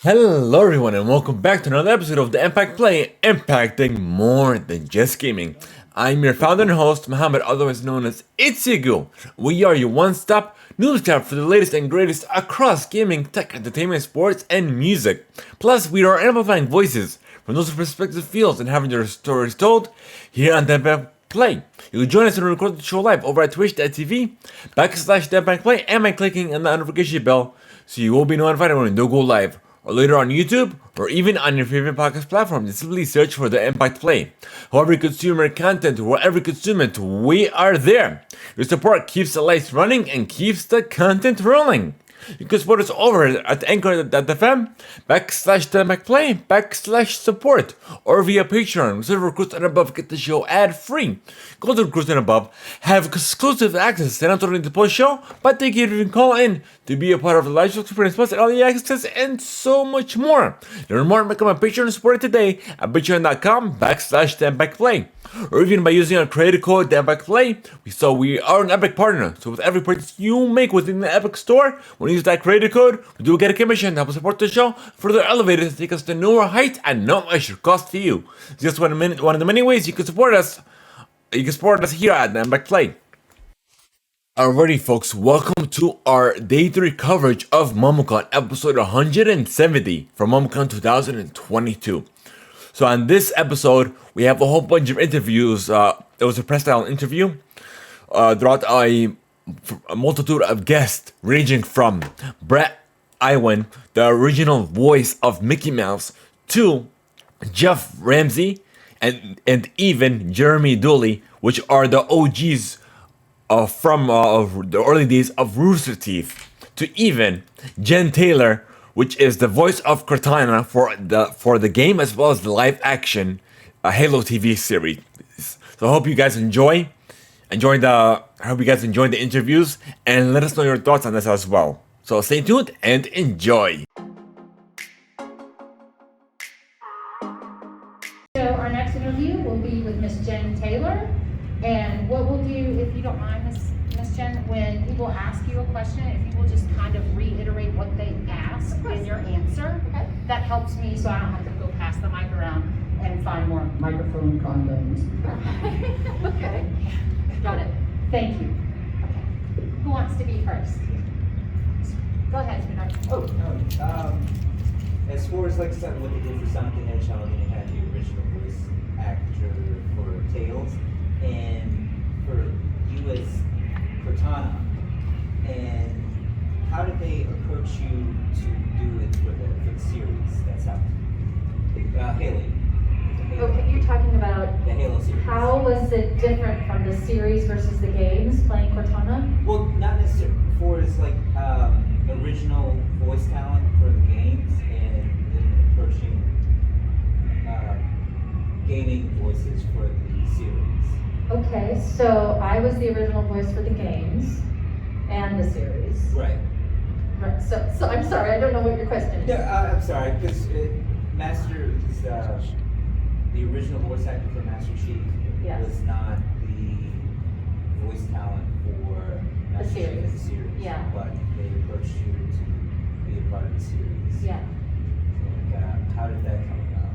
Hello everyone and welcome back to another episode of the Impact Play, impacting more than just gaming. I'm your founder and host, Mohammed, otherwise known as Itzigu. We are your one-stop news tab for the latest and greatest across gaming, tech, entertainment, sports, and music. Plus, we are amplifying voices from those respective fields and having their stories told here on the Impact Play. You can join us and record the show live over at twitch.tv/the and by clicking on the notification bell so you will be notified when we do go live, or later on YouTube, or even on your favorite podcast platform. Just simply search for the Impact Play. However you consume our content, wherever you consume it, we are there. Your support keeps the lights running and keeps the content rolling. You can support us over at anchor.fm/the/support or via Patreon. Server Recruits and above get the show ad free. Go to Recruits and above, have exclusive access to not only the post show, but they can even call in to be a part of the live show experience, plus early access and so much more. Learn more and become a Patreon supporter today at patreon.com/the/Play. Or even by using our creator code THEIMPACTPLAY. So we are an Epic partner. So with every purchase you make within the Epic store, when you use that creator code, we do get a commission to help support the show, further elevate it to take us to newer heights and no extra cost to you. It's just one of the many ways you can support us. You can support us here at the Impact Play. Alrighty folks, welcome to our Day 3 coverage of Momocon, episode 170 from Momocon 2022. So on this episode, we have a whole bunch of interviews. It was a press-style interview throughout a multitude of guests, ranging from Brett Iwan, the original voice of Mickey Mouse, to Jeff Ramsey, and even Jeremy Dooley, which are the OGs from the early days of Rooster Teeth, to even Jen Taylor, which is the voice of Cortana for the game as well as the live action Halo TV series. So I hope you guys enjoy the interviews, and let us know your thoughts on this as well. So stay tuned and enjoy. So our next interview will be with Miss Jen Taylor, and what we'll do, if you don't mind, Miss Jen, when people ask you a question, if you will just kind of reiterate what they ask in your answer, okay, that helps me so I don't have to go pass the mic around and find more microphone condoms. Okay, got it. Thank you. Okay, who wants to be first? Go ahead, sweetheart. As far as like something what they did for Sonic the Hedgehog, and they had the original voice actor for Tails, and for you as Cortana, and how did they approach you to do it for the series that's out? Haley. Okay, you're talking about The Halo series. how was it different from the series versus the games playing Cortana? Well, not necessarily. For as like original voice talent for the games, and then approaching gaming voices for the series. Okay, so I was the original voice for the games and the series. Right. Right. So I'm sorry, I don't know what your question is. Yeah, I'm sorry, because Master is the original voice actor for Master Chief. Yes. Was not the voice talent for Master Chief in the series. Yeah. But they approached you to be a part of the series. Yeah. So, how did that come about?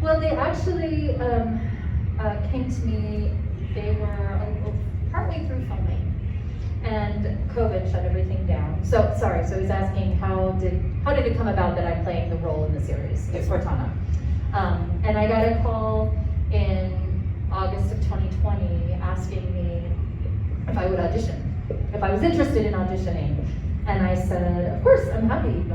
Well, they actually came to me. They were partway through filming, and COVID shut everything down. So sorry. So he's asking how did it come about that I'm playing the role in the series of Cortana? And I got a call in August of 2020 asking me if I would audition, if I was interested in auditioning, and I said, of course, I'm happy.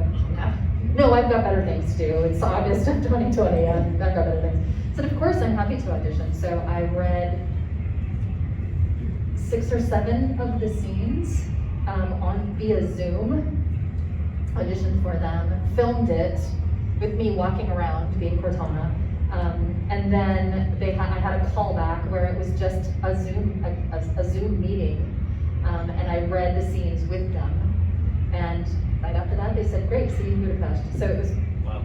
No, I've got better things to do. It's August of 2020. I've got better things. I said, of course, I'm happy to audition. So I read 6 or 7 of the scenes via Zoom, auditioned for them, filmed it with me walking around being Cortana, and then I had a callback where it was just a Zoom meeting, and I read the scenes with them, and right after that they said, great, see you in Budapest. So it was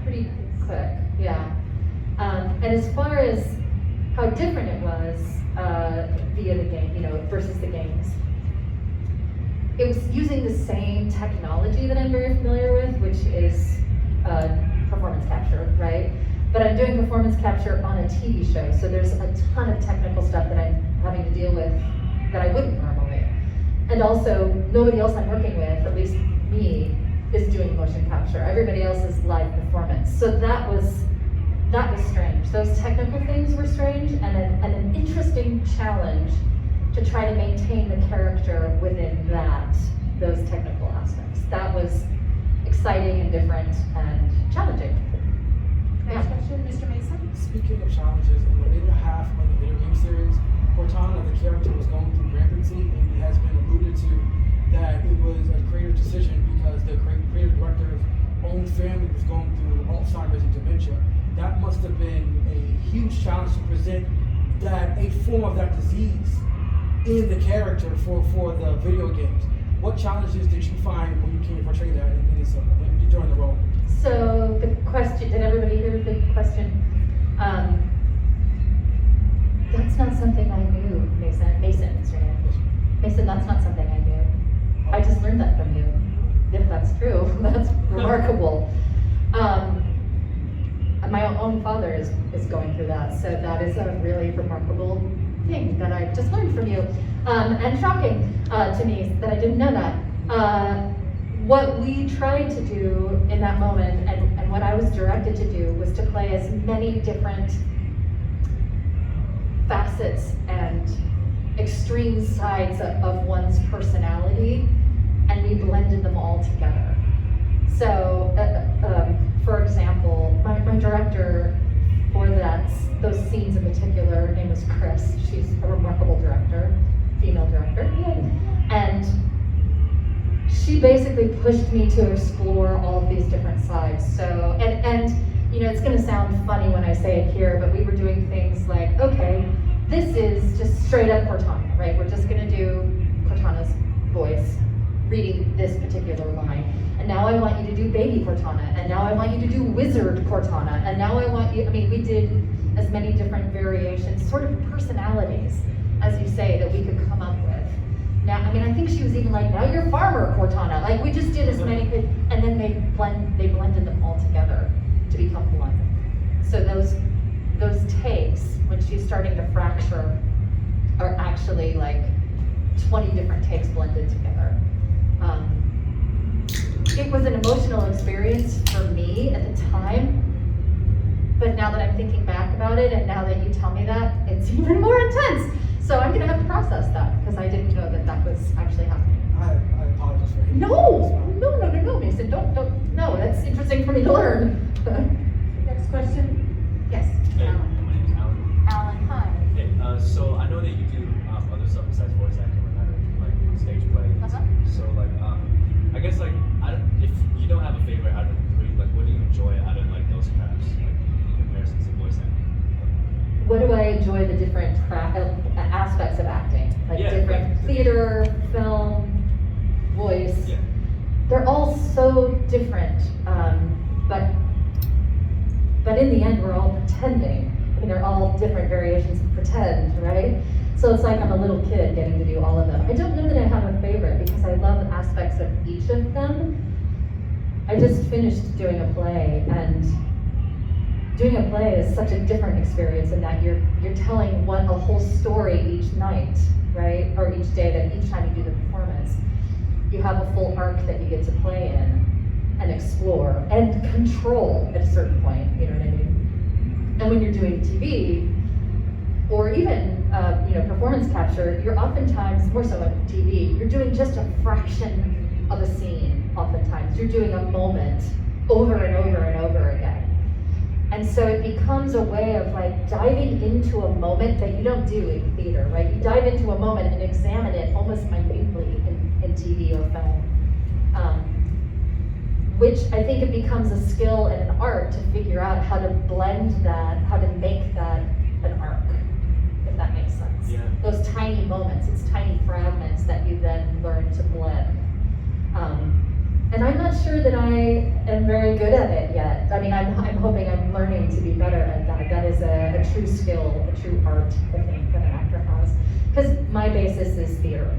pretty quick, yeah. And as far as how different it was via the game, versus the games, it was using the same technology that I'm very familiar with, which is performance capture, right? But I'm doing performance capture on a TV show, so there's a ton of technical stuff that I'm having to deal with that I wouldn't normally. And also, nobody else I'm working with, at least me, is doing motion capture. Everybody else is live performance. So that was strange. Those technical things were strange, and an interesting challenge to try to maintain the character within those technical aspects. That was exciting and different and challenging. Next question, Mr. Mason. Speaking of challenges, in the later half of the video game series, Cortana, the character, was going through rampancy, and it has been alluded to that it was a creative decision because the creative director's own family was going through Alzheimer's and dementia. That must have been a huge challenge to present that a form of that disease in the character for the video games. What challenges did you find when you came to portray that during the role? So the question, did everybody hear the question? That's not something I knew, Mason, is your name. Mason, that's not something I knew. I just learned that from you. If that's true, that's remarkable. My own father is going through that, so that is a really remarkable thing that I just learned from you. And shocking to me that I didn't know that. What we tried to do in that moment, and what I was directed to do, was to play as many different facets and extreme sides of one's personality, and we blended them all together. So, for example, my director for those scenes in particular, her name was Chris. She's a remarkable director, female director, and she basically pushed me to explore all of these different sides. So, and you know, it's gonna sound funny when I say it here, but we were doing things like, okay, this is just straight up Cortana, right? We're just gonna do Cortana's voice reading this particular line. And now I want you to do baby Cortana, and now I want you to do wizard Cortana, and now I want you, I mean, we did as many different variations, sort of personalities, as you say, that we could come up with. Now, I mean, I think she was even like, now you're farmer Cortana. Like, we just did as many, and then they blended them all together to become one. So those takes, when she's starting to fracture, are actually like 20 different takes blended together. It was an emotional experience for me at the time, but now that I'm thinking back about it, and now that you tell me that, it's even more intense. So I'm gonna have to process that, because I didn't know that was actually happening. I apologize for you. No, Mason, don't, no, that's interesting for me to learn. Next question. Yes, Hey, Alan. my name is Alan. Alan, hi. Hey, so I know that you do other stuff besides voice acting, like stage play. Uh-huh. So like, I guess like, if you don't have a favorite out of the three, like what do you enjoy out of like those crafts, like in comparison to voice acting? What do I enjoy the different aspects of acting? Like different theater, film, voice. Yeah. They're all so different, but in the end, we're all pretending. I mean, they're all different variations of pretend, right? So it's like I'm a little kid getting to do all of them. I don't know that I have a favorite because I love aspects of each of them. I just finished doing a play, and doing a play is such a different experience in that you're telling a whole story each night, right? Or each day, that each time you do the performance. You have a full arc that you get to play in and explore and control at a certain point, you know what I mean? And when you're doing TV, or even performance capture, you're oftentimes, more so on TV, you're doing just a fraction of a scene oftentimes. You're doing a moment over and over and over again. And so it becomes a way of like diving into a moment that you don't do in theater, right? You dive into a moment and examine it almost minutely in TV or film. Which I think it becomes a skill and an art to figure out how to blend that, how to make that an arc, if that makes sense. Yeah. Those tiny moments, it's tiny fragments that you then learn to blend. And I'm not sure that I am very good at it yet. I mean, I'm hoping I'm learning to be better at that. That is a true skill, a true art, I think, that an actor has. Because my basis is theater.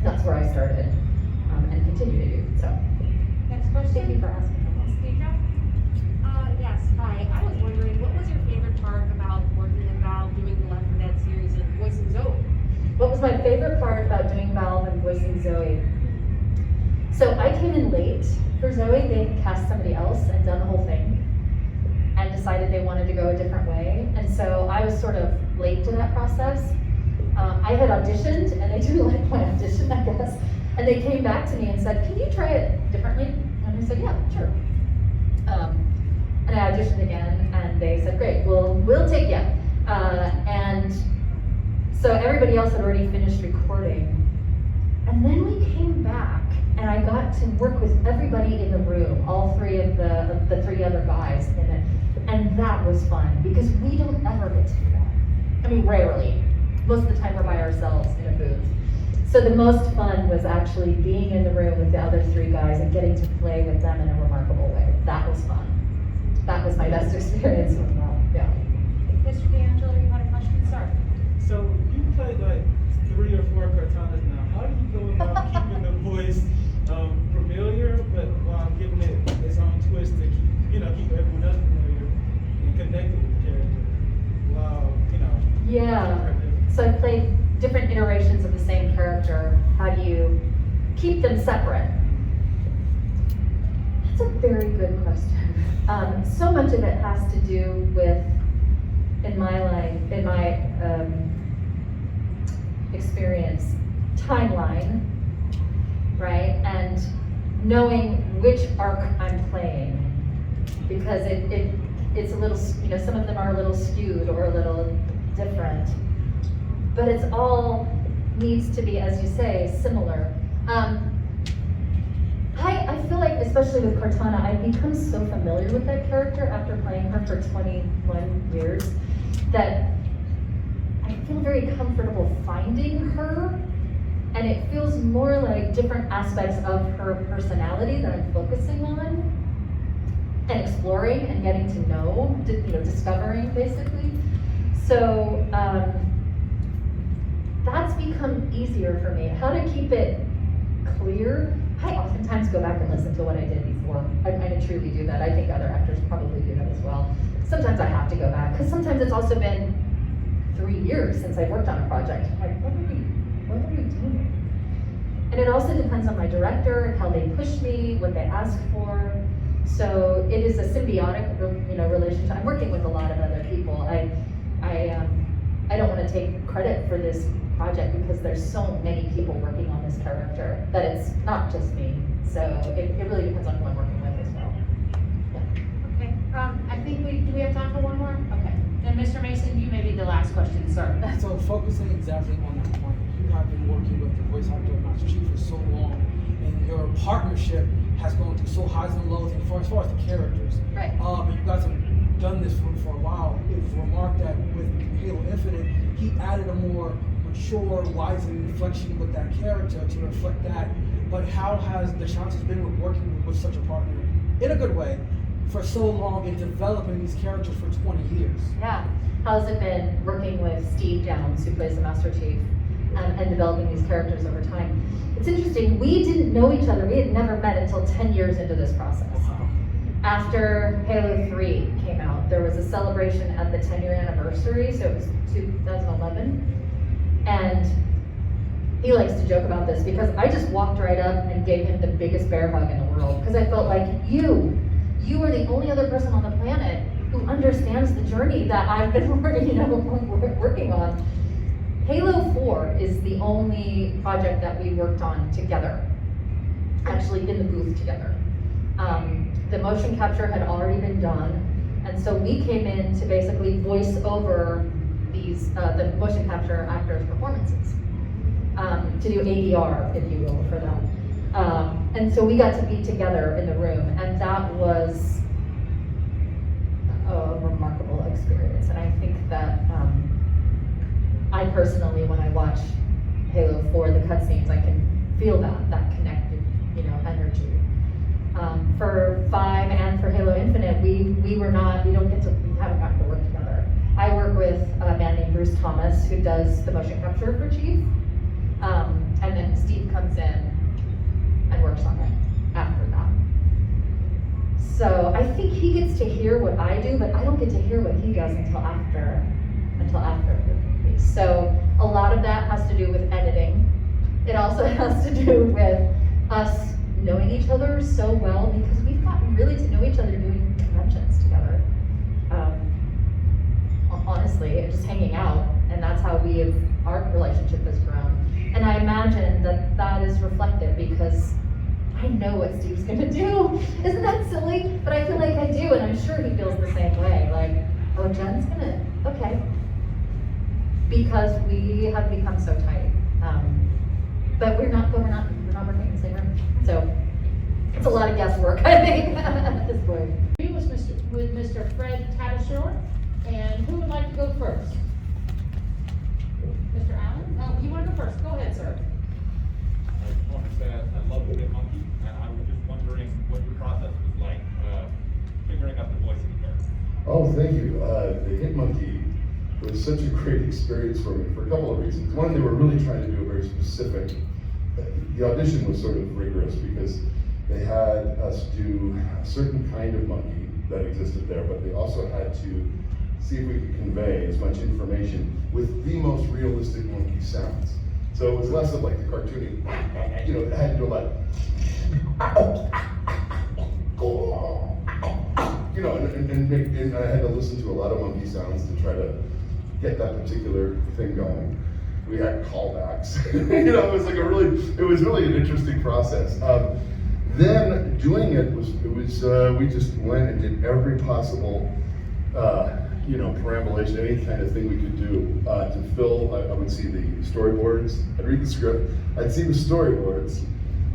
That's where I started, and continue to do, so. Next question. Thank you for asking. Deidre? Hi, I was wondering, what was your favorite part about working in Valve, doing the Left 4 Dead series, and voicing Zoe? What was my favorite part about doing Valve and voicing Zoe? So I came in late for Zoe. They had cast somebody else and done the whole thing and decided they wanted to go a different way. And so I was sort of late to that process. I had auditioned and they didn't like my audition, I guess. And they came back to me and said, can you try it differently? And I said, yeah, sure. And I auditioned again and they said, great, we'll take you. And so everybody else had already finished recording. And then we came back and I got to work with everybody in the room, all three of the three other guys in it. And that was fun because we don't ever get to do that. I mean, rarely. Most of the time we're by ourselves in a booth. So the most fun was actually being in the room with the other three guys and getting to play with them in a remarkable way. That was fun. That was my best experience with that, yeah. Mr. D'Angelo, you had a question? Sorry. So you played like 3 or 4 Cortanas now. How do you go about keeping the voice familiar, but while giving it its own twist to keep everyone else familiar and connected with the character? Wow, Yeah. So I played different iterations of the same character. How do you keep them separate? That's a very good question. So much of it has to do with, in my experience, timeline, right? And knowing which arc I'm playing, because it's a little, some of them are a little skewed or a little different, but it's all needs to be, as you say, similar. I feel like, especially with Cortana, I've become so familiar with that character after playing her for 21 years that I feel very comfortable finding her, and it feels more like different aspects of her personality that I'm focusing on and exploring and getting to know, discovering basically. So that's become easier for me. How to keep it clear? I oftentimes go back and listen to what I did before. I truly do that. I think other actors probably do that as well. Sometimes I have to go back, because sometimes it's also been 3 years since I worked on a project. I'm like, what are we doing? And it also depends on my director, how they push me, what they ask for. So it is a symbiotic, relationship. I'm working with a lot of other people. I don't want to take credit for this project because there's so many people working on this character that it's not just me. So it really depends on who I'm working with as well. Yeah. Okay, I think do we have time for one more? Okay, then Mr. Mason, you may be the last question, sir. So focusing exactly on that point, you have been working with the voice actor of Master Chief for so long, and your partnership has gone through so highs and lows as far as the characters. Right. And you guys have done this for a while. It was remarked that with Halo Infinite, he added a more mature, wiser inflection with that character to reflect that. But how has the chances been with working with such a partner, in a good way, for so long and developing these characters for 20 years? Yeah. How's it been working with Steve Downs, who plays the Master Chief, and developing these characters over time? It's interesting, we didn't know each other. We had never met until 10 years into this process. After Halo 3 came out, there was a celebration at the 10-year anniversary, so it was 2011. And he likes to joke about this because I just walked right up and gave him the biggest bear hug in the world, because I felt like you are the only other person on the planet who understands the journey that I've been working on. Halo 4 is the only project that we worked on together, actually in the booth together. The motion capture had already been done, and so we came in to basically voice over the motion capture actors' performances, to do ADR, if you will, for them. And so we got to be together in the room, and that was a remarkable experience. And I think that I personally, when I watch Halo 4, the cutscenes, I can feel that connected, energy. For 5 and for Halo Infinite, we haven't gotten to work together. I work with a man named Bruce Thomas, who does the motion capture for Chief, and then Steve comes in and works on it after that. So I think he gets to hear what I do, but I don't get to hear what he does until after the movie. So a lot of that has to do with editing. It also has to do with us knowing each other so well because we've gotten really to know each other doing conventions together. Honestly, just hanging out, and that's how our relationship has grown. And I imagine that is reflected because I know what Steve's gonna do. Isn't that silly? But I feel like I do, and I'm sure he feels the same way. Like, oh, Jen's gonna, okay. Because we have become so tight. But we're not working in the same room. So it's a lot of guesswork, I think, at this point. We was with Mr. Fred Tatasciore, and who would like to go first? Mr. Allen? Oh, you want to go first? Go ahead, sir. I just want to say I love the Hit Monkey, and I was just wondering what your process was like figuring out the voice of the character. Oh, thank you. The Hit Monkey was such a great experience for me for a couple of reasons. One, they were really trying to do a very specific. The audition was sort of rigorous because they had us do a certain kind of monkey that existed there, but they also had to see if we could convey as much information with the most realistic monkey sounds. So it was less of like the cartoony, it had to do like, and I had to listen to a lot of monkey sounds to try to get that particular thing going. We had callbacks. It was like it was really an interesting process. Then doing it was we just went and did every possible perambulation, any kind of thing we could do to fill. I would see the storyboards, I'd read the script, I'd see the storyboards,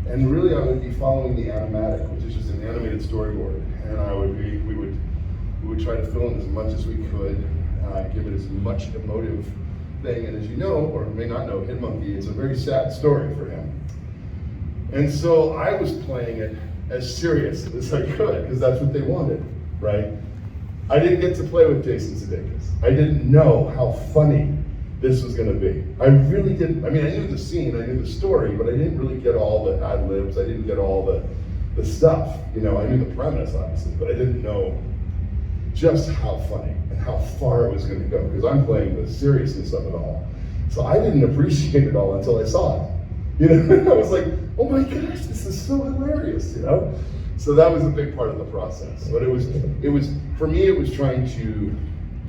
and really I would be following the animatic, which is just an animated storyboard, and we would try to fill in as much as we could, give it as much emotive thing, and as you know, or may not know, Hit Monkey, it's a very sad story for him. And so I was playing it as serious as I could, because that's what they wanted, right? I didn't get to play with Jason Sudeikis. I didn't know how funny this was gonna be. I really didn't. I mean, I knew the scene, I knew the story, but I didn't really get all the ad libs, I didn't get all the stuff. I knew the premise, obviously, but I didn't know just how funny and how far it was gonna go, because I'm playing the seriousness of it all. So I didn't appreciate it all until I saw it. I was like, oh my gosh, this is so hilarious, So that was a big part of the process. But it was for me, it was trying to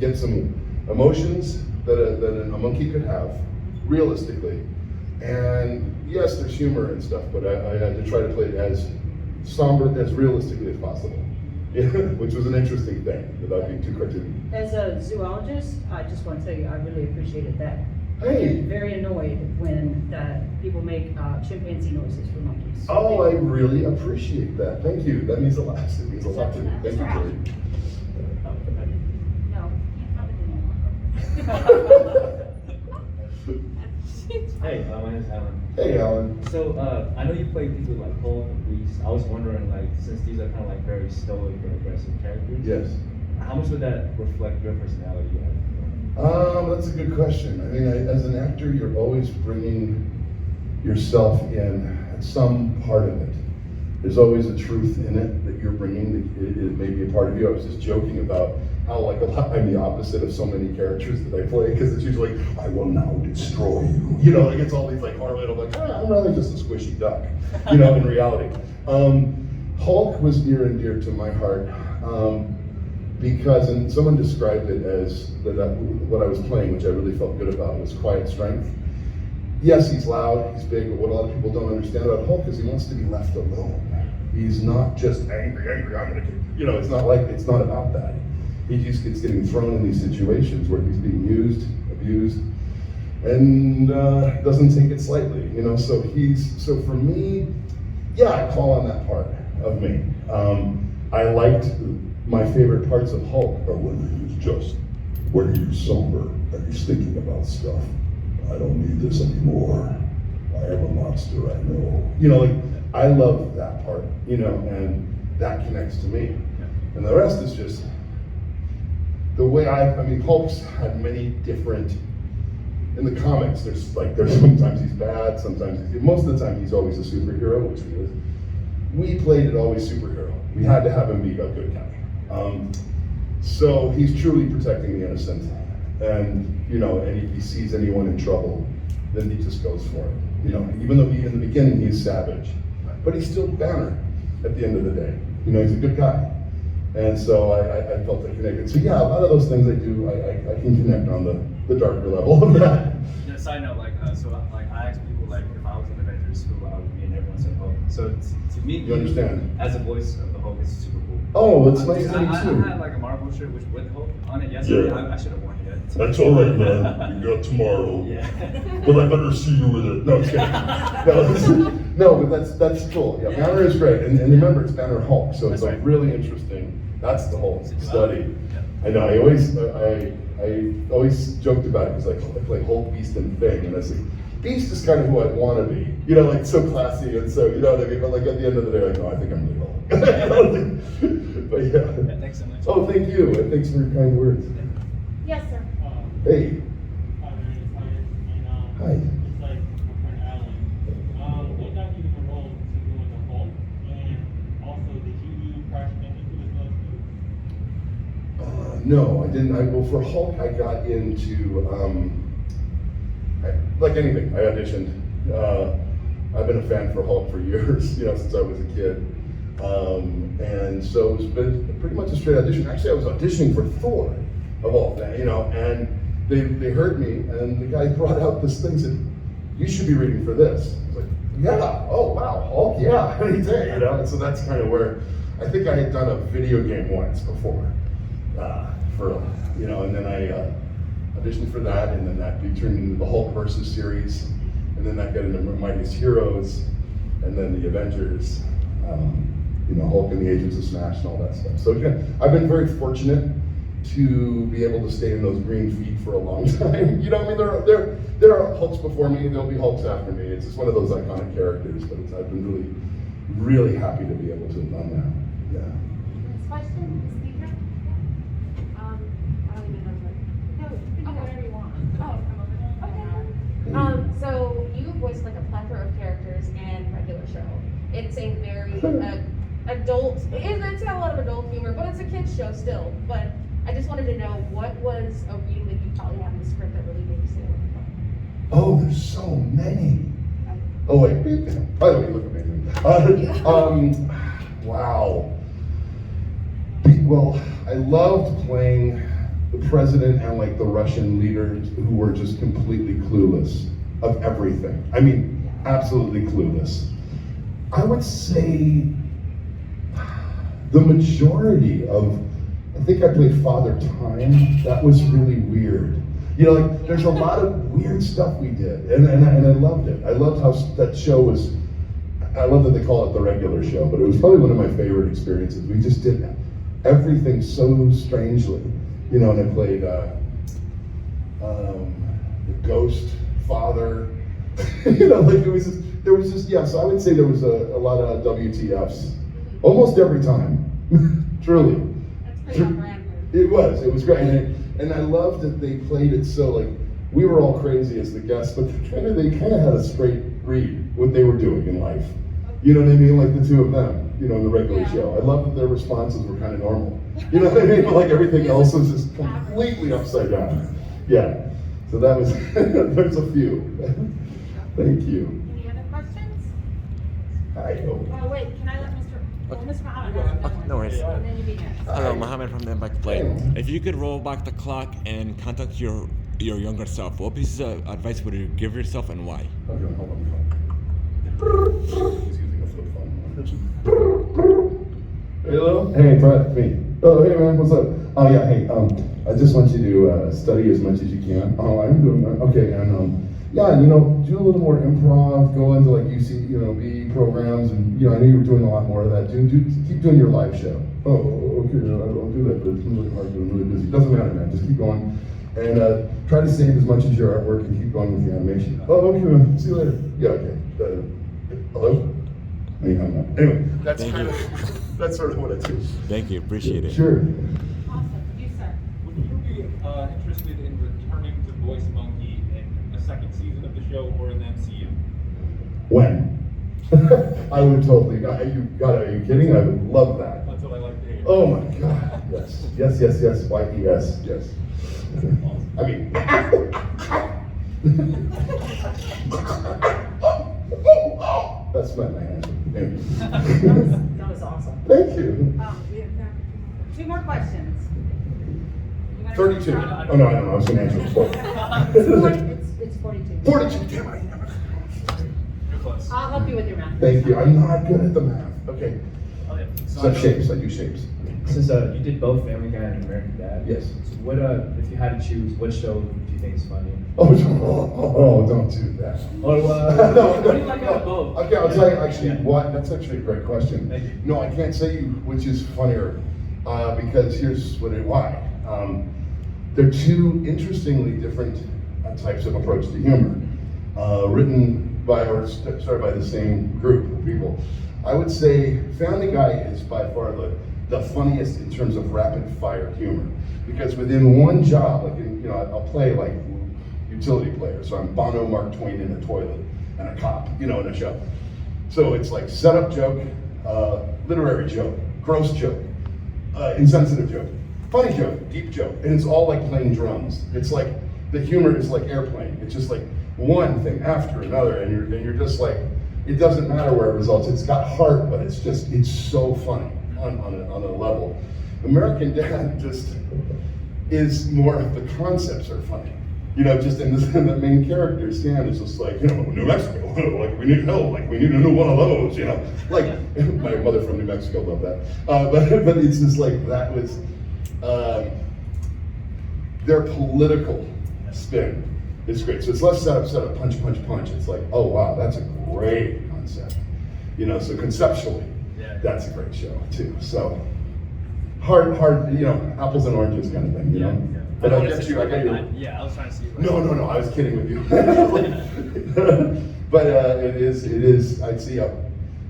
get some emotions that a monkey could have, realistically. And yes, there's humor and stuff, but I had to try to play it as somber, as realistically as possible. Which was an interesting thing, without being too cartoony. As a zoologist, I just want to tell you, I really appreciated that. Hey. I get very annoyed when people make chimpanzee noises for monkeys. Oh, I really appreciate that. Thank you. That means a lot. It means a lot to me. Thank you, Jerry. No, can't comment Hey, my name's Alan. Hey, Alan. So, I know you play people like Hulk and Beast. I was wondering, since these are kind of very stoic and aggressive characters. Yes. How much would that reflect your personality? That's a good question. I mean, as an actor, you're always bringing yourself in at some part of it. There's always a truth in it that you're bringing that it may be a part of you. I was just joking about how I'm the opposite of so many characters that I play, because it's usually like, I will now destroy you. It's all these horror, I'm rather just a squishy duck, in reality. Hulk was near and dear to my heart. Because, and someone described it as what I was playing, which I really felt good about, was quiet strength. Yes, he's loud, he's big, but what a lot of people don't understand about Hulk is he wants to be left alone. He's not just angry, I'm gonna kill. It's not about that. He just gets getting thrown in these situations where he's being used, abused, and doesn't take it slightly. So for me, yeah, I call on that part of me. I liked. My favorite parts of Hulk are when he's somber and he's thinking about stuff. I don't need this anymore. I am a monster, I know. I love that part, and that connects to me. And the rest is just the way Hulk's had many different, in the comics, there's sometimes he's bad, most of the time he's always a superhero, which he is. We played it always superhero. We had to have him be a good guy. So he's truly protecting the innocent. And, you know, and if he sees anyone in trouble, then he just goes for it. You know, even though in the beginning he's savage, but he's still Banner at the end of the day. You know, he's a good guy. And so I felt I connected. So yeah, a lot of those things I do, I can connect on the darker level of that. Yeah, side note, I ask people if I was in Avengers, who I would be, and everyone said Hulk. So to me, You understand? as a voice of the Hulk, it's super cool. Oh, it's nice I thing too. had a Marvel shirt with Hulk on it yesterday. Yeah. I should have worn it. That's all right, man. You got tomorrow. Yeah. But I better see you with it. No, just kidding. No, but that's cool. Yeah, Banner is great, and remember it's Banner Hulk, so it's That's right. really interesting. That's the whole study. Yeah. I know. I always joked about it because I play Hulk, Beast, and Thing, and I was like, Beast is kind of who I want to be. You know, like so classy and so, you know what I mean. But like at the end of the day, like, no, I think I'm really Hulk. But yeah. Yeah, thanks so much. Oh, thank you, and thanks for your kind words. Yes, sir. Hey. Hi. It's like my friend Alan. What got you the role to doing the Hulk? And also, did you do Crash Bandicoot as well too? No, I didn't. Well, for Hulk, I got into, like anything, I auditioned. I've been a fan for Hulk for years, you know, since I was a kid. And so it's been pretty much a straight audition. Actually, I was auditioning for Thor, of all things, you know, and they heard me, and the guy brought out this thing and said, you should be reading for this. I was like, yeah, oh wow, Hulk, yeah, any day, you know? And so that's kind of where, I think I had done a video game once before, you know, and then I auditioned for that, and then that turned into the Hulk versus series, and then that got into Mightiest Heroes, and then the Avengers, you know, Hulk and the Agents of Smash and all that stuff. So again, I've been very fortunate to be able to stay in those green feet for a long time. You know, I mean, there are Hulks before me, there'll be Hulks after me. It's just one of those iconic characters, but I've been really happy to be able to have done that. Yeah. Next question, speaker? I don't even know. No, you can do whatever you want. Oh, okay. So you voiced like a plethora of characters in regular show. It's a very adult, it's got a lot of adult humor, but it's a kid's show still. But I just wanted to know, what was a reading that you probably had in the script that really made you say, Oh, there's so many. Oh wait, by the way, you look amazing. Wow. Well, I loved playing the president and like the Russian leaders who were just completely clueless of everything. I mean, absolutely clueless. I would say the majority of, I think I played Father Time. That was really weird. You know, like there's a lot of weird stuff we did, and I loved it. I loved how that show was. I love that they call it the regular show, but it was probably one of my favorite experiences. We just did everything so strangely, you know. And I played the ghost father. You know, like there was just yeah. So I would say there was a lot of WTFs almost every time. Truly. that's pretty on brand. It was great, and I loved that they played it so like we were all crazy as the guests, but they kind of had a straight read what they were doing in life. You know what I mean? Like the two of them, you know, in the regular show. I love that their responses were kind of normal. You know what I mean? But like everything else was just completely upside down. Yeah. So that was there's a few. Thank you. Any other questions? I hope. Oh, wait, can I let Mr. Muhammad ask? No worries. And then you be next. Hello, Mohammed from the Impact Play. If you could roll back the clock and contact your younger self, what pieces of advice would you give yourself and why? Okay, hold on. He's using a flip phone. Hello? Hey, Brett, me. Oh, hey man, what's up? Oh yeah, hey, I just want you to study as much as you can. Oh, I'm doing that. Okay, and yeah, you know, do a little more improv, go into like UC, you know, B programs, and you know, I know you were doing a lot more of that. Keep doing your live show. Oh, okay, I'll do that, but it's really hard, I'm really busy. Doesn't matter, man, just keep going. And try to save as much as your artwork and keep going with the animation. Oh, okay, man, see you later. Yeah, okay. Hello? Anyway, that's Thank kind you. of, that's sort of what I do. Thank you, appreciate it. Sure. Awesome, you, sir. Would you be interested in returning to voice Monkey in a second season of the show or in the MCU? When? I would totally, are you kidding? I would love that. That's what I like to hear. Oh my God, yes, yes, yes, yes, Y-E-S, yes. I mean. That's my hand. That was awesome. Thank you. We have time for 2 more questions. You wanna 32. start? Oh no, I don't know, I was gonna answer before. It's 42. 42, damn it. You're close. I'll help you with your math. Thank you, I'm not good at the math. Okay, Oh, yeah. so shapes, I do shapes. Since you did both Family Guy and American Dad. Yes. So what if you had to choose, what show do you think is funny? Oh, don't do that. Or No, what do you like out of both? Okay, I'll tell you actually Yeah. what, that's actually a great question. Thank you. No, I can't say you which is funnier, because here's why. They're two interestingly different types of approach to humor, written by or started by the same group of people. I would say Family Guy is by far the funniest in terms of rapid fire humor, because within one job, like I'll play like utility player, so I'm Bono, Mark Twain in a toilet, and a cop, in a show. So it's like setup joke, literary joke, gross joke, insensitive joke, funny joke, deep joke, and it's all like playing drums. It's like the humor is like airplane. It's just like one thing after another, and you're just like, it doesn't matter where it results. It's got heart, but it's so funny on a level. American Dad just is more of the concepts are funny. Just in the main character, Stan is just like, New Mexico, like we need help, like we need a new one of those, Like my mother from New Mexico loved that, but it's just like that was their political spin is great. So it's less setup, punch, punch, punch. It's like, oh wow, that's a great concept, So conceptually, that's a great show too. So hard, apples and oranges kind of thing, But I get you. Yeah, I was trying to see. No, I was kidding with you. But it is. I'd see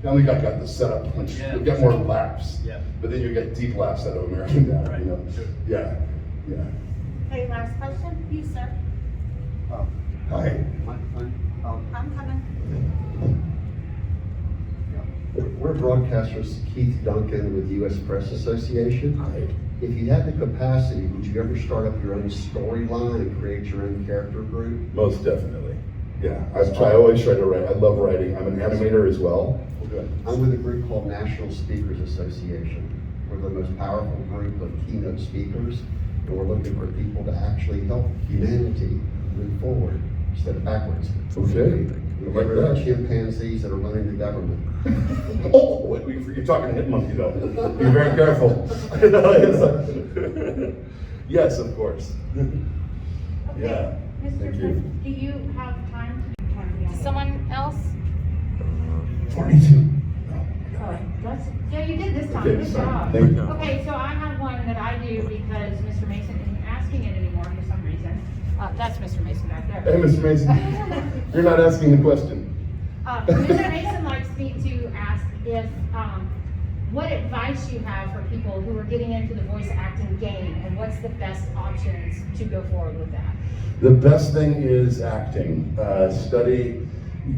Family Guy got the setup punch. Yeah, You'll get more laughs. Yeah. But then you get deep laughs out of American Dad. Right, sure. Yeah. Okay, last question, you, sir. Hi. I'm coming. We're broadcasters, Keith Duncan with U.S. Press Association. Hi. If you had the capacity, would you ever start up your own storyline and create your own character group? Most definitely. Yeah. I always try to write. I love writing. I'm an animator as well. Good. I'm with a group called National Speakers Association. We're the most powerful group of keynote speakers, and we're looking for people to actually help humanity move forward instead of backwards. Okay. We've got rid of the chimpanzees that are running the government. Oh, wait, you're talking to Hit Monkey though. Be very careful. Yes, of course. Yeah. Mr. Thank you. Smith, do you have time to? Someone else? 42. Yeah, you did this time. Okay, Good sorry. job. Thank you. Okay, so I have one that I do because Mr. Mason isn't asking it anymore for some reason. That's Mr. Mason back there. Hey, Mr. Mason, you're not asking the question. Mr. Mason likes me to ask if, what advice you have for people who are getting into the voice acting game, and what's the best options to go forward with that? The best thing is acting. Study,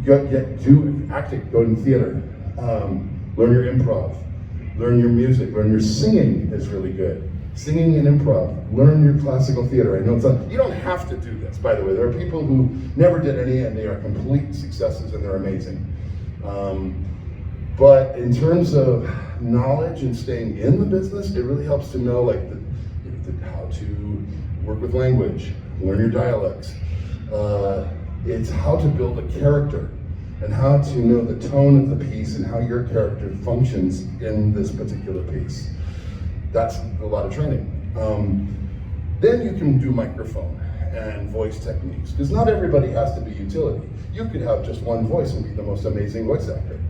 do acting, go to theater. Learn your improv, learn your music, learn your singing is really good. Singing and improv, learn your classical theater. I know you don't have to do this, by the way. There are people who never did any and they are complete successes and they're amazing. But in terms of knowledge and staying in the business, it really helps to know how to work with language, learn your dialects. It's how to build a character and how to know the tone of the piece and how your character functions in this particular piece. That's a lot of training. Then you can do microphone and voice techniques, because not everybody has to be utility. You could have just one voice and be the most amazing voice actor.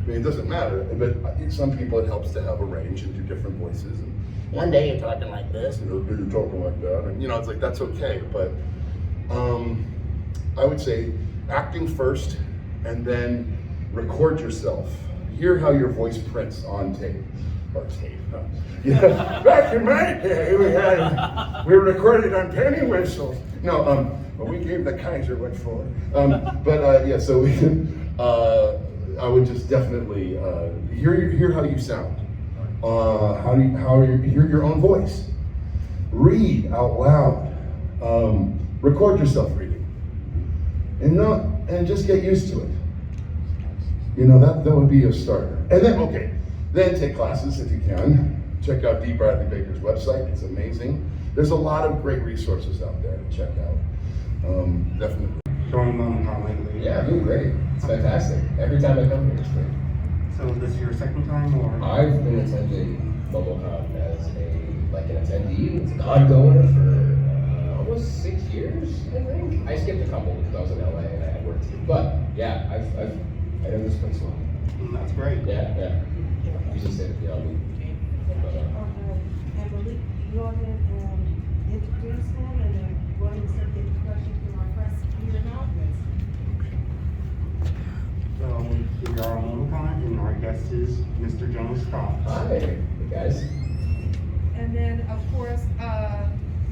I mean, it doesn't matter, but some people it helps to have a range and do different voices. And one day you're talking like this, and you're talking like that, and it's like that's okay. But I would say acting first, and then record yourself. Hear how your voice prints on tape. Or tape. Yeah. Back in my day, we recorded on penny whistles. No, but we gave the Kaiser what for. So we can I would just definitely hear how you sound. Hear your own voice. Read out loud. Record yourself reading, and just get used to it. You know, that would be a starter. And then take classes if you can. Check out D. Bradley Baker's website. It's amazing. There's a lot of great resources out there to check out. Definitely. Showing Momocon lately. Yeah, doing great. It's fantastic. Every time I come here, it's great. So this is your second time, or? I've been attending Momocon as an attendee, as a con goer for almost 6 years, I think. I skipped a couple because I was in LA and I had work to do. But yeah, I know this place well. That's great. Yeah. Usually say, you know, And Malik, you all had introduced him and then go ahead and start getting questions from our press here now. So we are on Momocon, and our guest is Mr. Jonas Scott. hi, hey guys. And then, of course,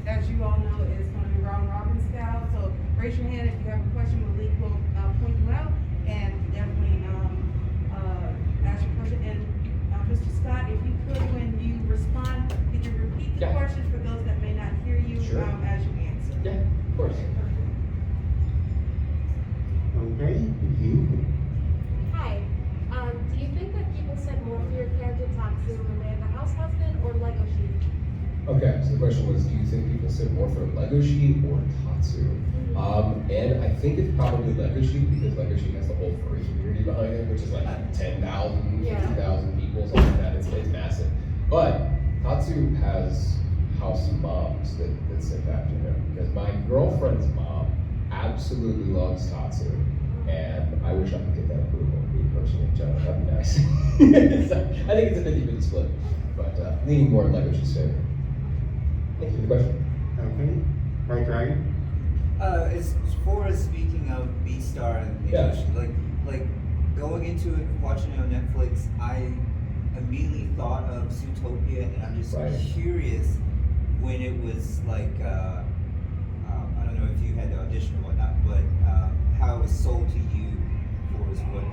as you all know, it's going to be round robin style. So raise your hand if you have a question. Malik will point you out and definitely ask your question. And Mr. Scott, if you could, when you respond, could you repeat the question for those that may not hear you Sure. as you answer? Yeah, of course. Okay, you. Hi. Do you think that people said more for your character Tatsu when they had the house husband or Lego sheep? Okay, so the question was, do you think people sit more for Lego Sheep or Tatsu? And I think it's probably Lego Sheep because Lego Sheep has the whole furry community behind it, which is like 10,000, 50,000 people, something like that. It's massive. But Tatsu has house moms that sit after him because my girlfriend's mom absolutely loves Tatsu, and I wish I could get that approval. Me personally, John, that'd be nice. I think it's a 50-50 split, but leaning more in Lego Sheep's favor. Thank you for the question. Okay. Right, Dragon? As far as speaking of B-Star and like going into it, watching it on Netflix, I immediately thought of Zootopia, and I'm just curious when it was like, I don't know if you had the audition or whatnot, but how it was sold to you for as what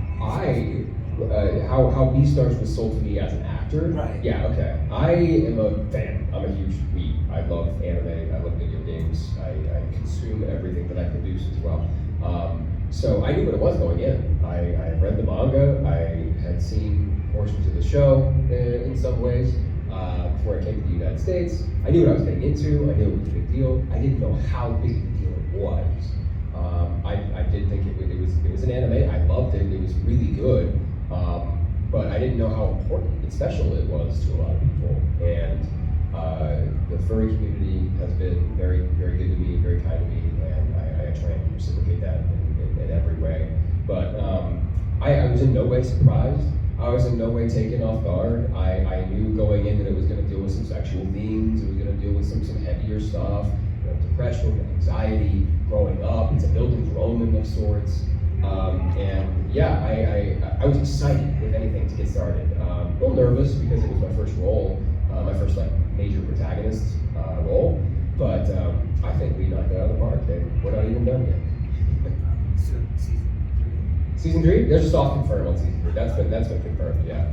how B-Stars was sold to me as an actor. Right. Yeah, okay. I am a fan. I'm a huge weeb. I love anime. I love video games. I consume everything that I produce as well. So I knew what it was going in. I read the manga. I had seen portions of the show in some ways before I came to the United States. I knew what I was getting into. I knew it was a big deal. I didn't know how big a deal it was. I did think it was an anime. I loved it. It was really good. But I didn't know how important and special it was to a lot of people. And the furry community has been very, very good to me, very kind to me, and I try and reciprocate that in every way. But I was in no way surprised. I was in no way taken off guard. I knew going in that it was going to deal with some sexual themes. It was going to deal with some heavier stuff, you know, depression, anxiety, growing up. It's a building Roman of sorts. And yeah, I was excited, if anything, to get started. A little nervous because it was my first role, my first like major protagonist role. But I think we knocked it out of the park, and we're not even done yet. So Season 3? There's a soft confirm on season 3. That's been confirmed, yeah.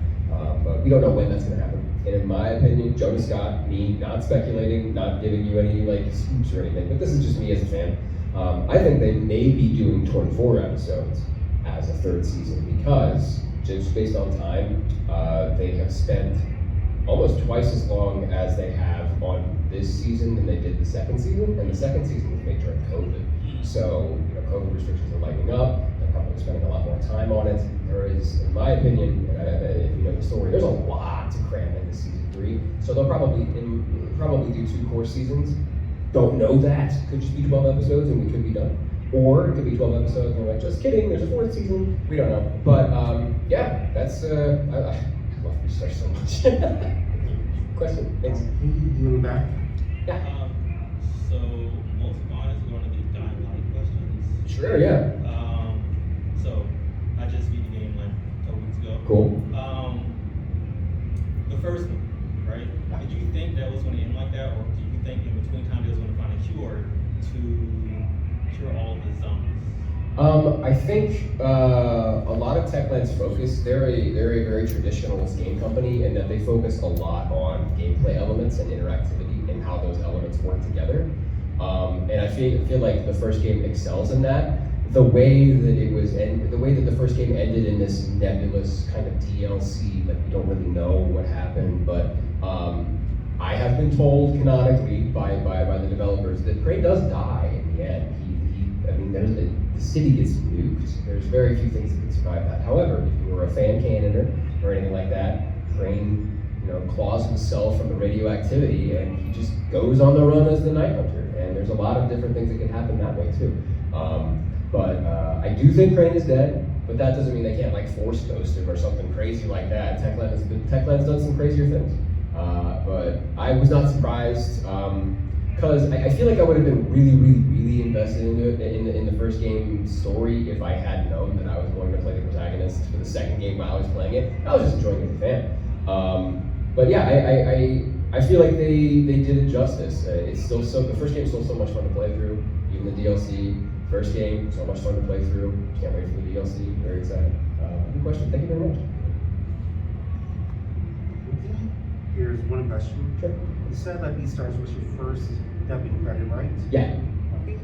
But we don't know when that's going to happen. And in my opinion, Jonas Scott, me, not speculating, not giving you any like scoops or anything, but this is just me as a fan. I think they may be doing 24 episodes as a third season because, just based on time, they have spent almost twice as long as they have on this season than they did the second season, and the second season was made during COVID. So, you know, COVID restrictions are lightening up, the company's spending a lot more time on it. There is, in my opinion, if you know the story, there's a lot to cram into season 3, so they'll probably do 2 core seasons. Don't know that. Could just be 12 episodes and we could be done. Or it could be 12 episodes and we're like, just kidding, there's a 4th season. We don't know. But yeah, that's, I love research so much. Question, thanks. You in the back? Yeah. So Momocon is going to be dialogue questions. Sure, yeah. So I just beat the game like a couple weeks ago. Cool. The first one, right? Did you think that was going to end like that, or do you think in between time they was going to find a cure to cure all the zombies? I think a lot of Techland's focus, they're a very traditionalist game company in that they focus a lot on gameplay elements and interactivity and how those elements work together. And I feel like the first game excels in that. The way that the first game ended in this nebulous kind of DLC, like we don't really know what happened, but I have been told canonically by the developers that Crane does die in the end. The city gets nuked. There's very few things that can survive that. However, if you were a fan cannoner or anything like that, Crane, claws himself from the radioactivity and he just goes on the run as the Night Hunter. And there's a lot of different things that can happen that way too. But I do think Crane is dead, but that doesn't mean they can't like force ghost him or something crazy like that. Techland's done some crazier things. But I was not surprised, because I feel like I would have been really invested into it in the first game story if I had known that I was going to play the protagonist for the second game while I was playing it. I was just enjoying it as a fan. But yeah, I feel like they did it justice. It's still the first game is still so much fun to play through, even the DLC. First game, so much fun to play through. Can't wait for the DLC. Very excited. Good question. Thank you very much. Here's one question. Sure. You said that Beastars was your first dubbing credit, right? Yeah. Okay.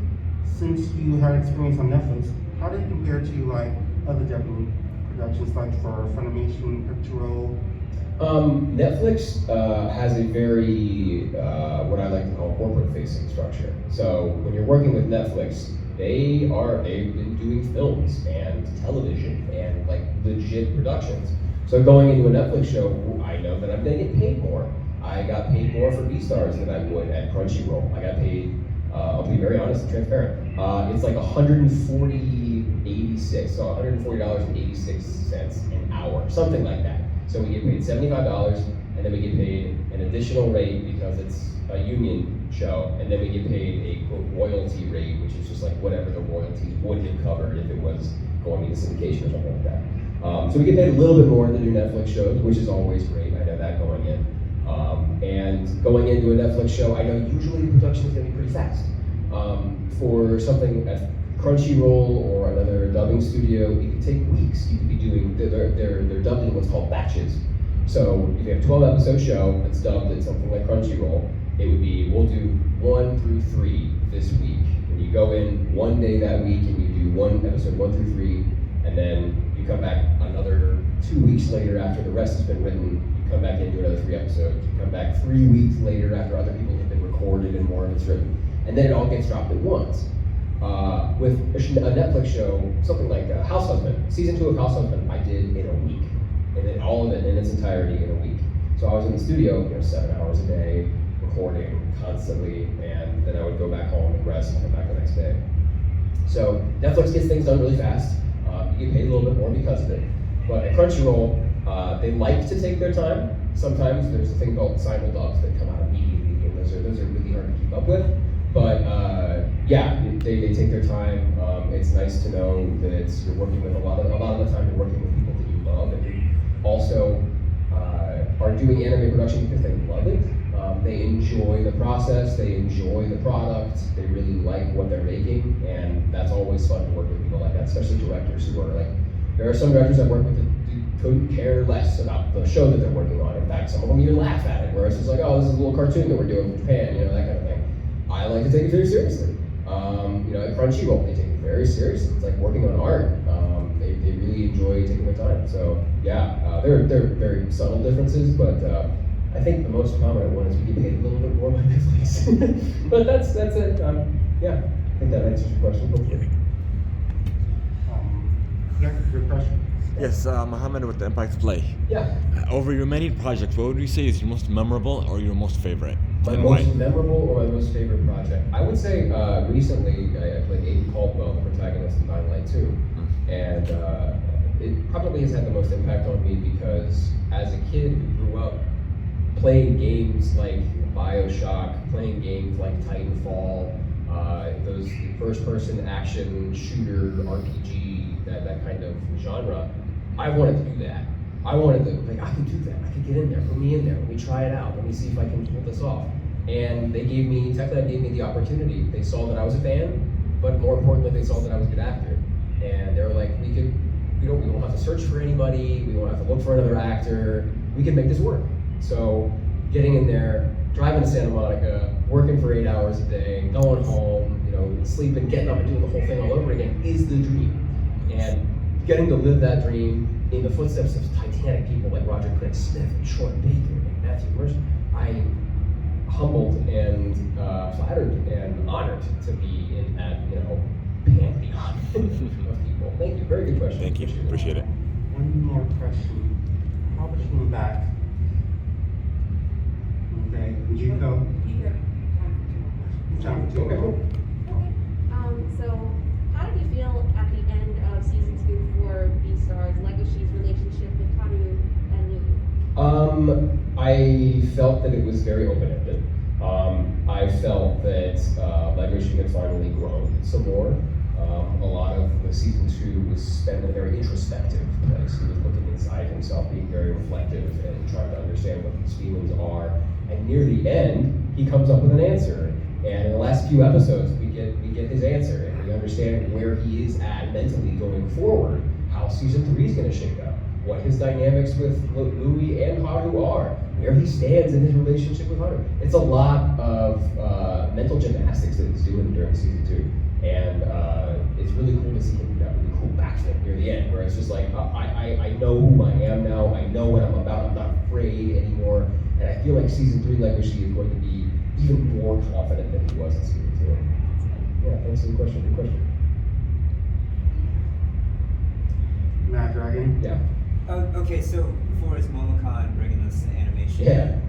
Since you had experience on Netflix, how did it compare to like other dubbing productions, like for Funimation, Crunchyroll? Netflix has a very what I like to call corporate-facing structure. So when you're working with Netflix, they've been doing films and television and like legit productions. So going into a Netflix show, I know that I'm gonna get paid more. I got paid more for Beastars than I would at Crunchyroll. I got paid, I'll be very honest and transparent. It's like $140.86, so $140.86 an hour, something like that. So we get paid $75, and then we get paid an additional rate because it's a union show, and then we get paid a quote royalty rate, which is just like whatever the royalties would have covered if it was going into syndication or something like that. So we get paid a little bit more than do Netflix shows, which is always great. I know that going in. And going into a Netflix show, I know usually the production is going to be pretty fast. For something at Crunchyroll or another dubbing studio, it could take weeks. You could be doing, they're dubbed in what's called batches. So if you have a 12-episode show that's dubbed at something like Crunchyroll, it would be, we'll do 1 through 3 this week. And you go in one day that week and you do episode 1 through 3, and then you come back another 2 weeks later after the rest has been written, you come back into another 3 episodes. You come back 3 weeks later after other people have been recorded and more of it's written. And then it all gets dropped at once. With a Netflix show, something like House Husband, season 2 of House Husband, I did in a week. And then all of it in its entirety in a week. So I was in the studio, 7 hours a day, recording constantly, and then I would go back home and rest and come back the next day. So Netflix gets things done really fast. You get paid a little bit more because of it. But at Crunchyroll, they like to take their time. Sometimes there's a thing called simuldubs that come out immediately, and those are really hard to keep up with. But yeah, they take their time. It's nice to know that you're working with a lot of the time you're working with people that you love, and who also are doing anime production because they love it. They enjoy the process, they enjoy the product, they really like what they're making, and that's always fun to work with people like that, especially directors who are like, there are some directors I work with that couldn't care less about the show that they're working on. In fact, some of them even laugh at it, whereas it's like, oh, this is a little cartoon that we're doing from Japan, that kind of thing. I like to take it very seriously. At Crunchyroll, they take it very seriously. It's like working on art. They really enjoy taking their time. So yeah, there are very subtle differences, but I think the most prominent one is we get paid a little bit more by Netflix. But that's it. Yeah, I think that answers your question. Hopefully. Yeah, good question. Yes, Mohammed with the THEIMPACTPLay. Yeah. Over your many projects, what would you say is your most memorable or your most favorite? My most memorable or my most favorite project? I would say recently I played Aiden Caldwell, the protagonist in Dying Light 2. And it probably has had the most impact on me because as a kid who grew up playing games like BioShock, playing games like Titanfall, those first-person action shooter RPG, that kind of genre, I wanted to do that. I wanted to, I could do that. I could get in there. Put me in there. Let me try it out. Let me see if I can pull this off. And Techland gave me the opportunity. They saw that I was a fan, but more importantly, they saw that I was a good actor. and they were like, we won't have to search for anybody, we won't have to look for another actor, we can make this work. So getting in there, driving to Santa Monica, working for 8 hours a day, going home, you know, sleeping, getting up and doing the whole thing all over again is the dream. And getting to live that dream in the footsteps of Titanic people like Roger Craig Smith and Troy Baker and Matthew Mercer, I'm humbled and flattered and honored to be in that, you know, pantheon of people. Thank you. Very good question. Thank you. Appreciate it. One more question. How about you back? Okay, would you go? Time for two. Okay, cool. So how did you feel at the end of season 2 for B-Stars, Legoshi's relationship with Haru and Louis? I felt that it was very open-ended. I felt that Legoshi had finally grown some more. A lot of the season 2 was spent in a very introspective place. He was looking inside himself, being very reflective and trying to understand what his feelings are. And near the end, he comes up with an answer. And in the last few episodes, we get his answer, and we understand where he is at mentally going forward, how season 3 is going to shake up, what his dynamics with Louis and Haru are, where he stands in his relationship with Haru. It's a lot of mental gymnastics that he's doing during season 2, and it's really cool to see him do that really cool backflip near the end, where it's just like, I know who I am now, I know what I'm about, I'm not afraid anymore, and I feel like season 3 Legoshi is going to be even more confident than he was in season 2. Yeah, thanks for the question. Good question. Mad Dragon? Yeah. Okay, so for as Momocon bringing us to animation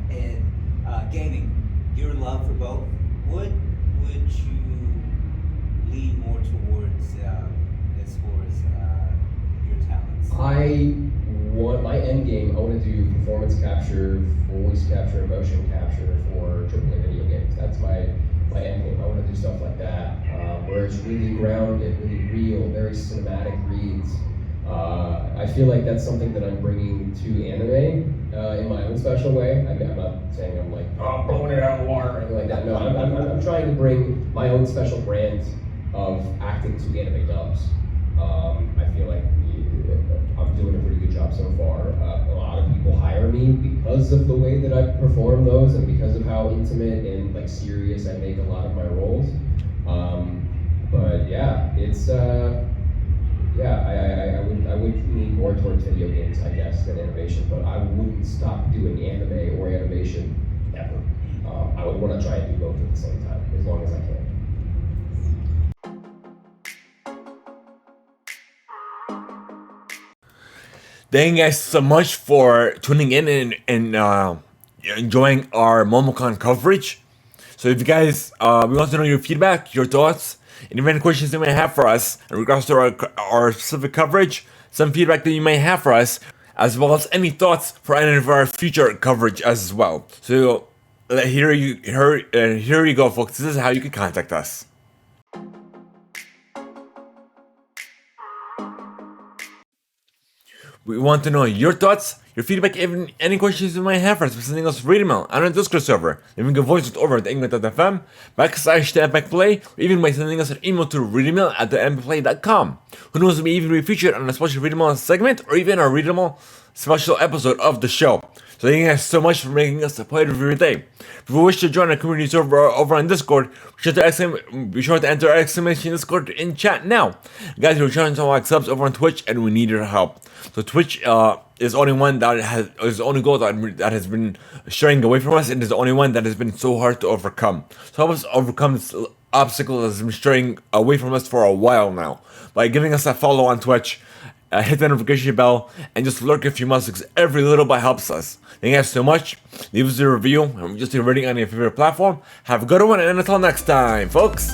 and gaming, your love for both, what would you lean more towards as far as your talents? My end game, I want to do performance capture, voice capture, motion capture for AAA video games. That's my end game. I want to do stuff like that, where it's really grounded, really real, very cinematic reads. I feel like that's something that I'm bringing to anime in my own special way. I mean, I'm not saying I'm like, oh, blowing it out of the water or anything like that. No, I'm trying to bring my own special brand of acting to anime dubs. I feel like I'm doing a pretty good job so far. A lot of people hire me because of the way that I perform those and because of how intimate and like serious I make a lot of my roles. But yeah, it's I would lean more towards video games, I guess, than animation. But I wouldn't stop doing anime or animation ever. I would want to try and do both at the same time as long as I can. Thank you guys so much for tuning in and enjoying our Momocon coverage. So if you guys, we want to know your feedback, your thoughts, and if any questions you may have for us in regards to our specific coverage, some feedback that you may have for us, as well as any thoughts for any of our future coverage as well. So here you go, folks. This is how you can contact us. We want to know your thoughts, your feedback, even any questions you might have for us by sending us a read email on our Discord server, leaving a voice note over at england.fm, /THEIMPACTPLAY, or even by sending us an email to reademail@theimpactplay.com. Who knows, we may even be featured on a special read email segment or even a read email special episode of the show. So thank you guys so much for making us a part of your day. If you wish to join our community server over on Discord, be sure to enter exclamation Discord in chat now. Guys, we're trying to unlock subs over on Twitch and we need your help. So Twitch is only one that is the only goal that has been straying away from us, and is the only one that has been so hard to overcome. So help us overcome this obstacle that has been straying away from us for a while now by giving us a follow on Twitch. Hit the notification bell and just lurk a few months because every little bit helps us. Thank you guys so much. Leave us a review and just a rating on your favorite platform. Have a good one, and until next time, folks.